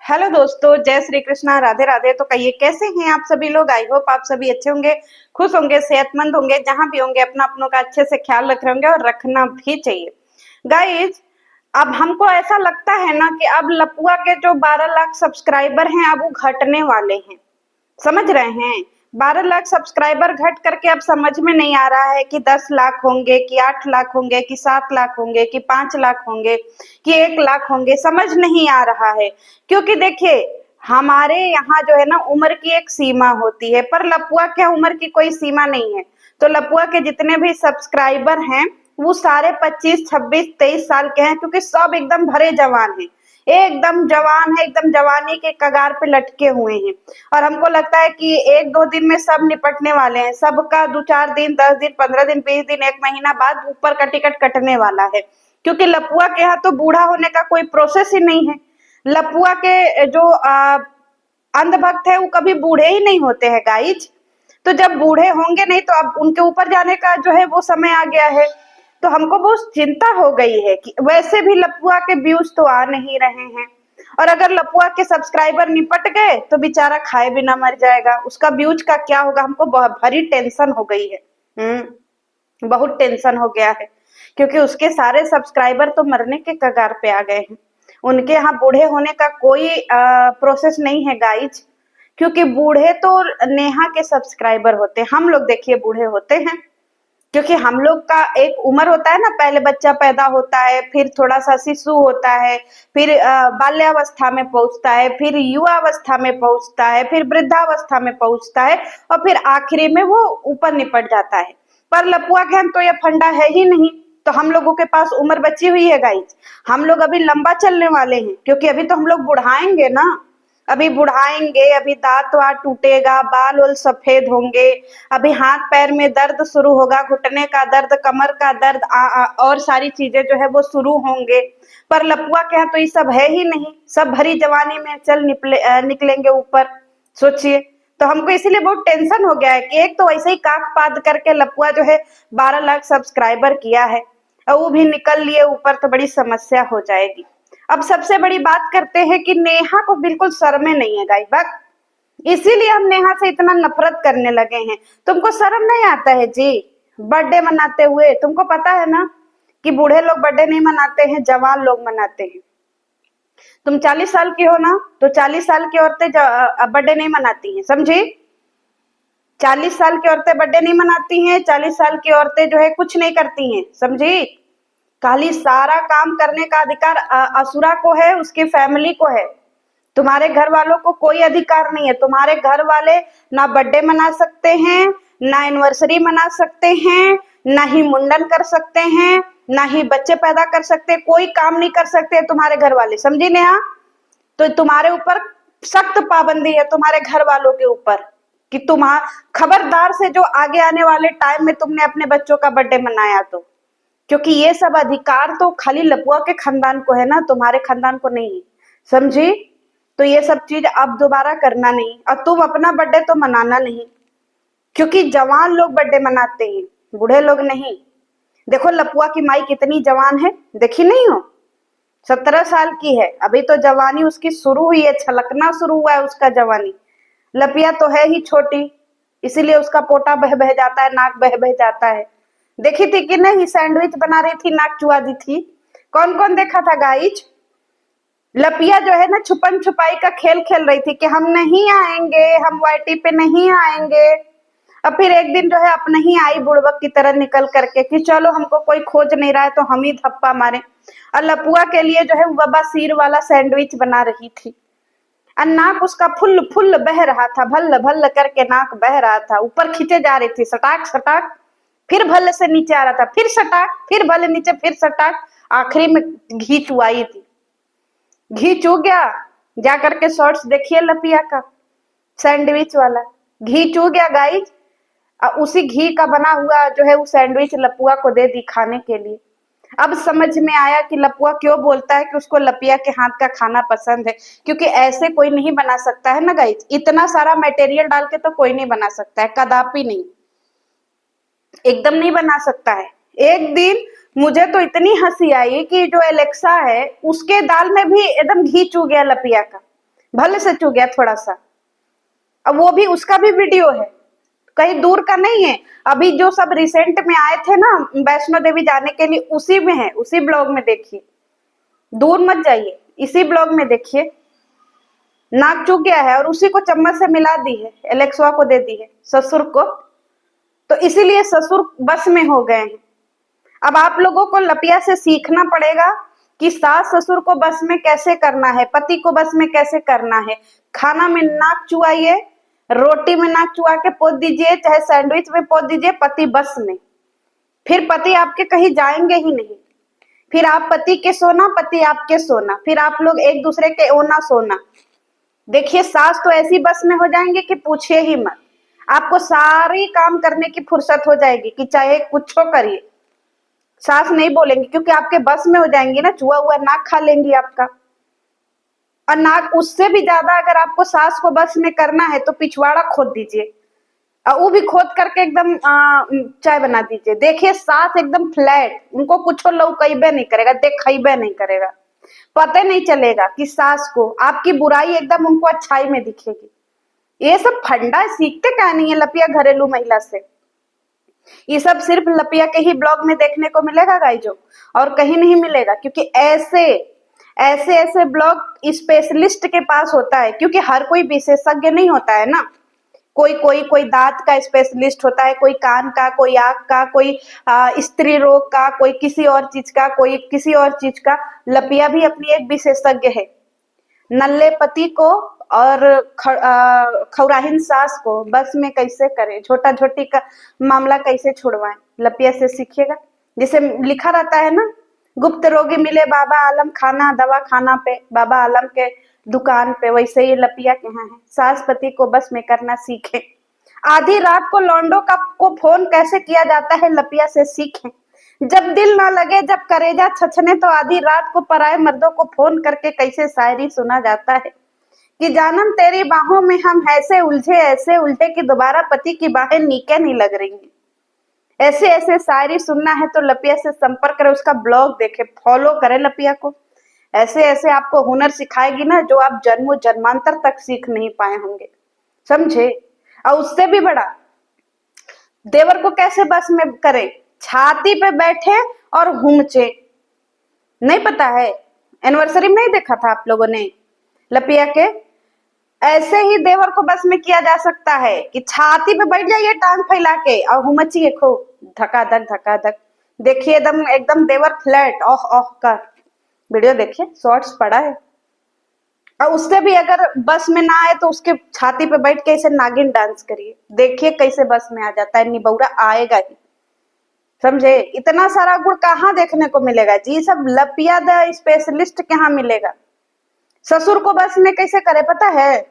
Hello दोस्तों, जय श्री कृष्णा, राधे राधे। तो कहिए कैसे हैं आप सभी लोग। आई होप आप सभी अच्छे होंगे, खुश होंगे, सेहतमंद होंगे। जहां भी होंगे अपना अपनों का अच्छे से ख्याल रख रहे होंगे और रखना भी चाहिए। गाइज, अब हमको ऐसा लगता है ना कि अब लपुआ के जो 12 लाख सब्सक्राइबर हैं अब वो घटने वाले हैं। समझ रहे हैं। 12 लाख सब्सक्राइबर घट करके अब समझ में नहीं आ रहा है कि 10 लाख होंगे, कि 8 लाख होंगे, कि 7 लाख होंगे, कि 5 लाख होंगे, कि 1 लाख होंगे। समझ नहीं आ रहा है। क्योंकि देखिए, हमारे यहाँ जो है ना उम्र की एक सीमा होती है, पर लपुआ क्या उम्र की कोई सीमा नहीं है। तो लपुआ के जितने भी सब्सक्राइबर हैं वो सारे 25, 26, 23 साल के हैं, क्योंकि सब एकदम भरे जवान हैं। एकदम जवान है, एकदम जवानी के कगार पे लटके हुए हैं। और हमको लगता है कि 1-2 दिन में सब निपटने वाले हैं। सबका 2-4 दिन, 10 दिन, 15 दिन, 20 दिन, 1 महीना बाद ऊपर का टिकट कटने वाला है। क्योंकि लपुआ के यहाँ तो बूढ़ा होने का कोई प्रोसेस ही नहीं है। लपुआ के जो अंधभक्त है वो कभी बूढ़े ही नहीं होते हैं गाइज। तो जब बूढ़े होंगे नहीं तो अब उनके ऊपर जाने का जो है वो समय आ गया है। तो हमको बहुत चिंता हो गई है कि वैसे भी लपुआ के व्यूज तो आ नहीं रहे हैं। और अगर लपुआ के सब्सक्राइबर निपट गए तो बेचारा खाए बिना मर जाएगा। उसका व्यूज का क्या होगा, हमको बहुत भारी टेंशन हो गई है। बहुत टेंशन हो गया है। क्योंकि उसके सारे सब्सक्राइबर तो मरने के कगार पे आ गए हैं। उनके यहाँ बूढ़े होने का कोई प्रोसेस नहीं है गाइज। क्योंकि बूढ़े तो नेहा के सब्सक्राइबर होते हैं। हम लोग देखिए बूढ़े होते हैं। क्योंकि हम लोग का एक उम्र होता है ना, पहले बच्चा पैदा होता है, फिर थोड़ा सा शिशु होता है, फिर बाल्यावस्था में पहुंचता है, फिर युवावस्था में पहुंचता है, फिर वृद्धावस्था में पहुंचता है, और फिर आखिरी में वो ऊपर निपट जाता है। पर लपुआ के तो ये फंडा है ही नहीं। तो हम लोगों के पास उम्र बची हुई है गाइज। हम लोग अभी लंबा चलने वाले हैं, क्योंकि अभी तो हम लोग बुढ़ाएंगे ना। अभी बुढ़ाएंगे, अभी दांत वात टूटेगा, बाल वाल सफेद होंगे। अभी हाथ पैर में दर्द शुरू होगा, घुटने का दर्द, कमर का दर्द, और सारी चीजें जो है वो शुरू होंगे। पर लपुआ के यहाँ तो ये सब है ही नहीं। सब भरी जवानी में चल निकलेंगे ऊपर। सोचिए। तो हमको इसीलिए बहुत टेंशन हो गया है कि एक तो ऐसे ही काक पाद करके लपुआ जो है 12 लाख सब्सक्राइबर किया है, और वो भी निकल लिए ऊपर तो बड़ी समस्या हो जाएगी। अब सबसे बड़ी बात करते हैं कि नेहा को बिल्कुल शर्मे नहीं है गाइस। बस इसीलिए हम नेहा से इतना नफरत करने लगे हैं। तुमको शर्म नहीं आता है जी बर्थडे मनाते हुए? तुमको पता है ना कि बूढ़े लोग बर्थडे नहीं मनाते हैं, जवान लोग मनाते हैं। तुम 40 साल की हो ना, तो 40 साल की औरतें बर्थडे नहीं मनाती हैं, समझी। 40 साल की औरतें बर्थडे नहीं मनाती हैं। 40 साल की औरतें जो है कुछ नहीं करती हैं, समझी। खाली सारा काम करने का अधिकार असुरा को है, उसकी फैमिली को है। तुम्हारे घर वालों को कोई अधिकार नहीं है। तुम्हारे घर वाले ना बर्थडे मना सकते हैं, ना एनिवर्सरी मना सकते हैं, ना ही मुंडन कर सकते हैं, ना ही बच्चे पैदा कर सकते। कोई काम नहीं कर सकते तुम्हारे घर वाले, समझी नेहा। तो तुम्हारे ऊपर सख्त पाबंदी है, तुम्हारे घर वालों के ऊपर, कि खबरदार से जो आगे आने वाले टाइम में तुमने अपने बच्चों का बर्थडे मनाया तो। क्योंकि ये सब अधिकार तो खाली लपुआ के खानदान को है ना, तुम्हारे खानदान को नहीं है, समझी। तो ये सब चीज अब दोबारा करना नहीं, और तुम अपना बर्थडे तो मनाना नहीं। क्योंकि जवान लोग बर्थडे मनाते हैं, बूढ़े लोग नहीं। देखो लपुआ की माई कितनी जवान है, देखी नहीं हो। 17 साल की है, अभी तो जवानी उसकी शुरू हुई है, छलकना शुरू हुआ है उसका जवानी। लपिया तो है ही छोटी, इसीलिए उसका पोटा बह बह जाता है, नाक बह बह जाता है। देखी थी कि नहीं, सैंडविच बना रही थी, नाक चुआ दी थी। कौन कौन देखा था गाइज। लपिया जो है ना छुपन छुपाई का खेल खेल रही थी कि हम नहीं आएंगे, हम वाईटी पे नहीं आएंगे। अब फिर एक दिन जो है अपने ही आई बुड़बक की तरह निकल करके कि चलो हमको कोई खोज नहीं रहा है तो हम ही धप्पा मारे। और लपुआ के लिए जो है बबा सीर वाला सैंडविच बना रही थी। और नाक उसका फुल फुल बह रहा था, भल्ल भल्ल करके नाक बह रहा था, ऊपर खींचे जा रही थी, सटाक सटाक। फिर भल्ल से नीचे आ रहा था, फिर सटाक, फिर भल्ल नीचे, फिर सटाक। आखिरी में घी चुआई थी। घी चू गया। जा करके शॉर्ट्स देखिए लपिया का, सैंडविच वाला घी चू गया गाइज। उसी घी का बना हुआ जो है वो सैंडविच लपुआ को दे दी खाने के लिए। अब समझ में आया कि लपुआ क्यों बोलता है कि उसको लपिया के हाथ का खाना पसंद है। क्योंकि ऐसे कोई नहीं बना सकता है ना गाइज, इतना सारा मटेरियल डाल के तो कोई नहीं बना सकता है, कदापि नहीं, एकदम नहीं बना सकता है। एक दिन मुझे तो इतनी हंसी आई कि जो एलेक्सा है उसके दाल में भी एकदम घी चू गया लपिया का। भले से चू गया थोड़ा सा। अब वो भी, उसका भी वीडियो है, कहीं दूर का नहीं है। अभी जो सब रिसेंट में आए थे ना वैष्णो देवी जाने के लिए, उसी में है, उसी ब्लॉग में देखिए, दूर मत जाइए, इसी ब्लॉग में देखिए। नाक चूक गया है और उसी को चम्मच से मिला दी है, एलेक्सवा को दे दी है, ससुर को। तो इसीलिए ससुर बस में हो गए हैं। अब आप लोगों को लपिया से सीखना पड़ेगा कि सास ससुर को बस में कैसे करना है, पति को बस में कैसे करना है। खाना में नाक चुआइए, रोटी में नाक चुआ के पोत दीजिए, चाहे सैंडविच में पोत दीजिए, पति बस में। फिर पति आपके कहीं जाएंगे ही नहीं। फिर आप पति के सोना, पति आपके सोना, फिर आप लोग एक दूसरे के ओना सोना। देखिए सास तो ऐसी बस में हो जाएंगे कि पूछिए ही मत। आपको सारी काम करने की फुर्सत हो जाएगी कि चाहे कुछ करिए, सास नहीं बोलेंगी, क्योंकि आपके बस में हो जाएंगी ना, चुआ हुआ नाक खा लेंगी आपका। और नाक उससे भी ज्यादा अगर आपको सास को बस में करना है तो पिछवाड़ा खोद दीजिए, और वो भी खोद करके एकदम चाय बना दीजिए। देखिए सास एकदम फ्लैट, उनको कुछ लौकैबे नहीं करेगा, देखैबे नहीं करेगा, पता नहीं चलेगा कि सास को आपकी बुराई एकदम उनको अच्छाई में दिखेगी। ये सब फंडा सीखते क्या नहीं है लपिया घरेलू महिला से। ये सब सिर्फ लपिया के ही ब्लॉग में देखने को मिलेगा गाइजो, और कहीं नहीं मिलेगा। क्योंकि ऐसे ऐसे ऐसे ब्लॉग स्पेशलिस्ट के पास होता है, क्योंकि हर कोई विशेषज्ञ नहीं होता है ना। कोई दांत का स्पेशलिस्ट होता है, कोई कान का, कोई आंख का, कोई स्त्री रोग का, कोई किसी और चीज का, कोई किसी और चीज का। लपिया भी अपनी एक विशेषज्ञ है। नल्ले पति को और खौराहीन सास को बस में कैसे करें, छोटा छोटी का मामला कैसे छुड़वाएं, लपिया से सीखिएगा। जिसे लिखा रहता है ना, गुप्त रोगी मिले बाबा आलम खाना दवा खाना पे, बाबा आलम के दुकान पे, वैसे ही लपिया के यहाँ है। सास पति को बस में करना सीखें। आधी रात को लौंडो का को फोन कैसे किया जाता है, लपिया से सीखें। जब दिल ना लगे, जब करेजा छछने, तो आधी रात को पराए मर्दों को फोन करके कैसे शायरी सुना जाता है कि जानम तेरी बाहों में हम ऐसे उलझे कि दोबारा पति की बाहें नीके नहीं लग रही हैं। ऐसे ऐसे शायरी सुनना है तो लपिया से संपर्क करें, उसका ब्लॉग देखे, फॉलो करें लपिया को। ऐसे ऐसे आपको हुनर सिखाएगी ना जो आप जन्मों जन्मांतर तक सीख नहीं पाए होंगे, समझे। और उससे भी बड़ा, देवर को कैसे बस में करे, छाती पे बैठे और हुमचे। नहीं पता है, एनिवर्सरी में नहीं देखा था आप लोगों ने लपिया के। ऐसे ही देवर को बस में किया जा सकता है कि छाती पे बैठ जाइए टांग फैला के और हुमचिए खूब, धकाधक धकाधक। देखिए एकदम एकदम देवर फ्लैट ओह ओह का वीडियो देखिए, शॉर्ट्स पड़ा है। और उससे भी अगर बस में ना आए तो उसके छाती पे बैठ के ऐसे नागिन डांस करिए, देखिए कैसे बस में आ जाता है, निबौरा आएगा ही, समझे। इतना सारा गुण कहाँ देखने को मिलेगा जी, सब लपिया द स्पेशलिस्ट के यहाँ मिलेगा। ससुर को बस में कैसे करे पता है,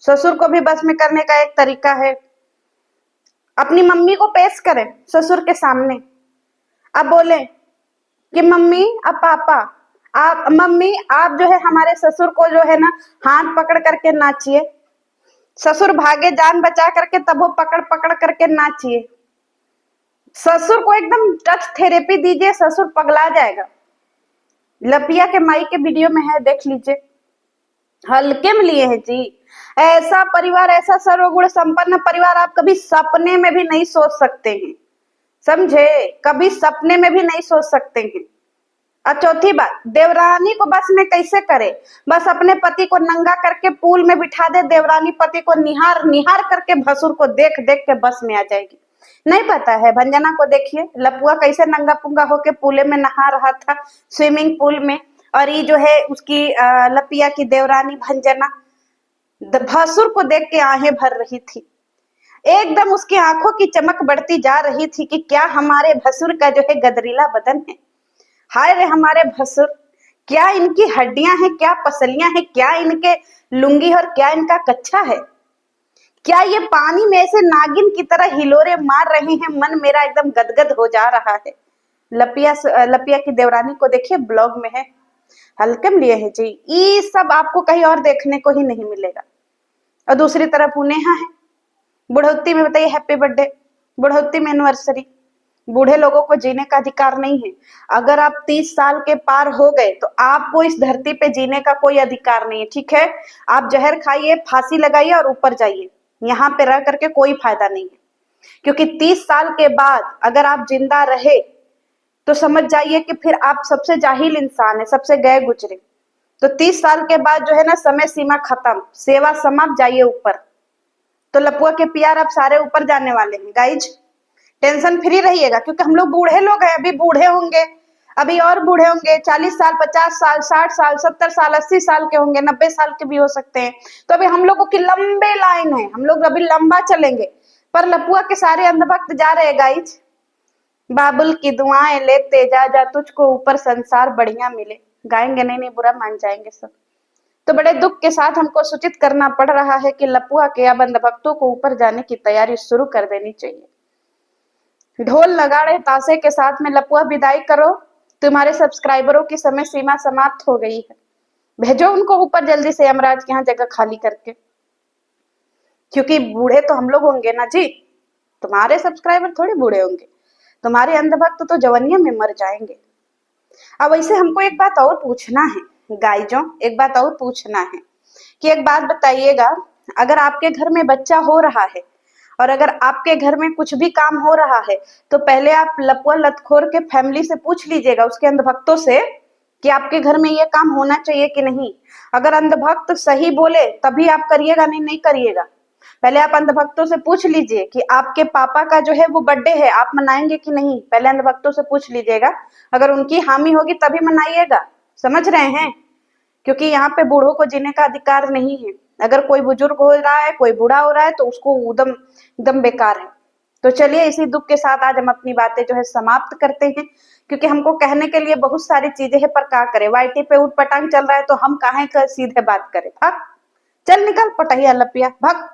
ससुर को भी बस में करने का एक तरीका है। अपनी मम्मी को पेश करें ससुर के सामने, अब बोले कि मम्मी अब पापा, आप मम्मी आप जो है हमारे ससुर को जो है ना हाथ पकड़ करके नाचिए। ससुर भागे जान बचा करके, तब वो पकड़ पकड़ करके नाचिए। ससुर को एकदम टच थेरेपी दीजिए, ससुर पगला जाएगा। लपिया के माई के वीडियो में है, देख लीजिए, हल्के में लिए हैं जी। ऐसा परिवार, ऐसा सर्वगुण संपन्न परिवार आप कभी सपने में भी नहीं सोच सकते हैं, समझे, कभी सपने में भी नहीं सोच सकते हैं। और चौथी बात, देवरानी को बस में कैसे करे, बस अपने पति को नंगा करके पूल में बिठा दे, देवरानी पति को निहार निहार करके भसुर को देख देख के बस में आ जाएगी। नहीं पता है, भंजना को देखिए, लपुआ कैसे नंगा पुंगा होके पूले में नहा रहा था, स्विमिंग पूल में। और ये जो है उसकी लपिया की देवरानी भंजना भसुर को देख के आहें भर रही थी, एकदम उसकी आंखों की चमक बढ़ती जा रही थी कि क्या हमारे भसुर का जो है गदरीला बदन है, हाय रे हमारे भसुर, क्या इनकी हड्डियां हैं, क्या पसलियां हैं, क्या इनके लुंगी और क्या इनका कच्छा है, क्या ये पानी में से नागिन की तरह हिलोरे मार रहे हैं। मन मेरा एकदम गदगद हो जा रहा है। लपिया की देवरानी को देखिए, ब्लॉग में है, हल्के में लिए है जी। ये सब आपको कहीं और देखने को ही नहीं मिलेगा। और दूसरी तरफ नेहा है, बुढ़ौती में बताइए हैप्पी बर्थडे, बुढ़ौती में एनिवर्सरी, बूढ़े लोगों को जीने का अधिकार नहीं है। अगर आप 30 साल के पार हो गए तो आपको इस धरती पे जीने का कोई अधिकार नहीं है, ठीक है। आप जहर खाइए, फांसी लगाइए और ऊपर जाइए, यहाँ पे रह करके कोई फायदा नहीं है। क्योंकि 30 साल के बाद अगर आप जिंदा रहे तो समझ जाइए कि फिर आप सबसे जाहिल इंसान है, सबसे गए गुजरे। तो 30 साल के बाद जो है ना, समय सीमा खत्म, सेवा समाप्त, जाइए ऊपर। तो लपुआ के प्यार आप सारे ऊपर जाने वाले हैं गाइज, टेंशन फ्री रहिएगा। क्योंकि हम लोग बूढ़े लोग हैं, अभी बूढ़े होंगे, अभी और बूढ़े होंगे, 40 साल, 50 साल, 60 साल, 70 साल, 80 साल के होंगे, 90 साल के भी हो सकते हैं। तो अभी हम लोगों की लंबे लाइन है, हम लोग अभी लंबा चलेंगे। पर लपुआ के सारे अंधभक्त जा रहे हैं गाइज। बाबुल की दुआएं लेते जा जा, तुझको ऊपर संसार बढ़िया मिले। गाएंगे नहीं, नहीं बुरा मान जाएंगे सब। तो बड़े दुख के साथ हमको सूचित करना पड़ रहा है कि लपुआ के अब अंधभक्तों को ऊपर जाने की तैयारी शुरू कर देनी चाहिए। ढोल नगाड़े ताशे के साथ में लपुआ विदाई करो, तुम्हारे सब्सक्राइबरों की समय सीमा समाप्त हो गई है। भेजो उनको ऊपर जल्दी से, यमराज के यहाँ जगह खाली करके। क्योंकि बूढ़े तो हम लोग होंगे ना जी, तुम्हारे सब्सक्राइबर थोड़े बूढ़े होंगे, तुम्हारे अंधभक्त तो जवानियों में मर जाएंगे। अब वैसे हमको एक बात और पूछना है गाइजों, एक बात और पूछना है कि एक बात बताइएगा, अगर आपके घर में बच्चा हो रहा है और अगर आपके घर में कुछ भी काम हो रहा है तो पहले आप लपुआ लतखोर के फैमिली से पूछ लीजिएगा, उसके अंधभक्तों से, कि आपके घर में ये काम होना चाहिए कि नहीं। अगर अंधभक्त सही बोले तभी आप करिएगा, नहीं नहीं करिएगा। पहले आप अंधभक्तों से पूछ लीजिए कि आपके पापा का जो है वो बर्थडे है, आप मनाएंगे कि नहीं, पहले अंधभक्तों से पूछ लीजिएगा। अगर उनकी हामी होगी तभी मनाइएगा, समझ रहे हैं। क्योंकि यहाँ पे बूढ़ों को जीने का अधिकार नहीं है। अगर कोई बुजुर्ग हो रहा है, कोई बूढ़ा हो रहा है, तो उसको उदम एकदम बेकार है। तो चलिए इसी दुख के साथ आज हम अपनी बातें जो है समाप्त करते हैं। क्योंकि हमको कहने के लिए बहुत सारी चीजें हैं, पर क्या करें, वाईटी पे उठ पटांग चल रहा है तो हम काहे का सीधे बात करें। भाग, चल निकल पटहिया लपिया, भाग।